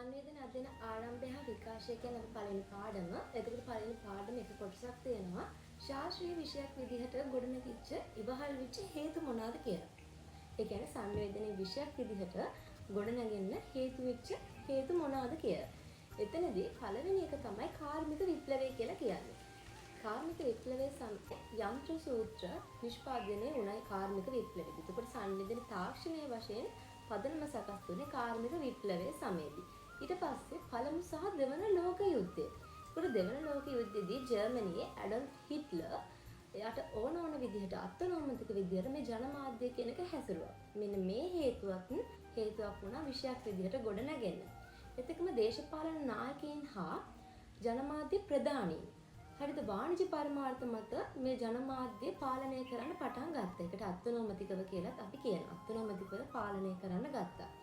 සංවේදන අධ්‍යයන ආරම්භය හා විකාශය කියන අපි පළවෙනි පාඩම. එතකොට පළවෙනි පාඩම එක කොටසක් තියෙනවා. ශාස්ත්‍රීය විෂයක් විදිහට ගොඩනැගිච්ච ඉවහල් වෙච්ච හේතු මොනවාද කියලා. ඒ කියන්නේ සංවේදනයේ විෂයක් විදිහට ගොඩනැගෙන්න හේතු වෙච්ච හේතු මොනවාද කියලා. එතනදී පළවෙනි එක තමයි කාර්මික විප්ලවය කියලා කියන්නේ. කාර්මික විප්ලවයේ යන්ත්‍ර සූත්‍ර නිෂ්පාදනය වුණයි කාර්මික විප්ලවයේදී. එතකොට සංවේදන තාක්ෂණයේ වශයෙන් පදනම සකස් වුණේ කාර්මික විප්ලවයේ සමයේදී. ඊට පස්සේ පළමු සහ දෙවන ලෝක යුද්ධය. ඒකට දෙවන ලෝක යුද්ධයේදී ජර්මනියේ ඇඩොල්ෆ් හිට්ලර් එයාට ඕන විදිහට අත්නෝමතික විදිහට මේ ජනමාධ්‍ය කියන එක හැසිරුවා. මෙන්න මේ හේතුවක් වුණා විෂයක් විදිහට ගොඩ නැගෙන්න. එතකම දේශපාලන නායකයින් හා ජනමාධ්‍ය ප්‍රධානීන් හරිද වාණිජ්‍ය පරමාර්ථ මත මේ ජනමාධ්‍ය පාලනය කරන්න පටන් ගත්තා. ඒකට අත්නෝමතිකව කියලාත් අපි කියනවා. අත්නෝමතිකව පාලනය කරන්න ගත්තා.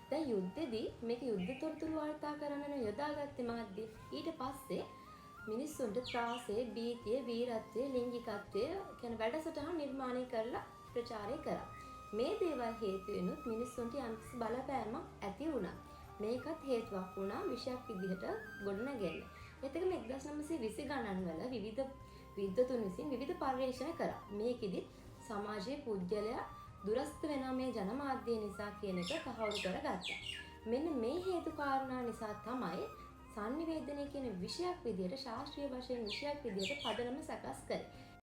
දැන් යුද්ධෙදී මේක යුද්ධ තොරතුරු වාර්තා කරන්න යොදාගත්තේ මාධ්‍ය. ඊට පස්සේ මිනිස්සුන්ට ත්‍රාසය, බීතිය, වීරත්වය, ලිංගිකත්වය කියන වැඩසටහන් නිර්මාණය කරලා ප්‍රචාරය කරා. මේ දේවල් හේතු වෙනුත් මිනිස්සුන්ට යම්කිසි බලපෑමක් ඇති වුණා. මේකත් හේතුවක් වුණා විෂයක් විදිහට ගොඩනගෙන්න. එතකම 1920 ගණන්වල විවිධ විද්වතුන් විසින් විවිධ පර්යේෂණ කරා. මේකෙදි සමාජයේ පුද්ගලයා දුරස්ත වෙනා මේ ජනමාධ්‍ය නිසා කියන එක තහවුරු කරගත්තා. මෙන්න මේ හේතු කාරණා නිසා තමයි සංනිවේදනය කියන විෂයක් විදිහට ශාස්ත්‍රීය වශයෙන් විෂයක් විදිහට පදනම සකස් කරේ.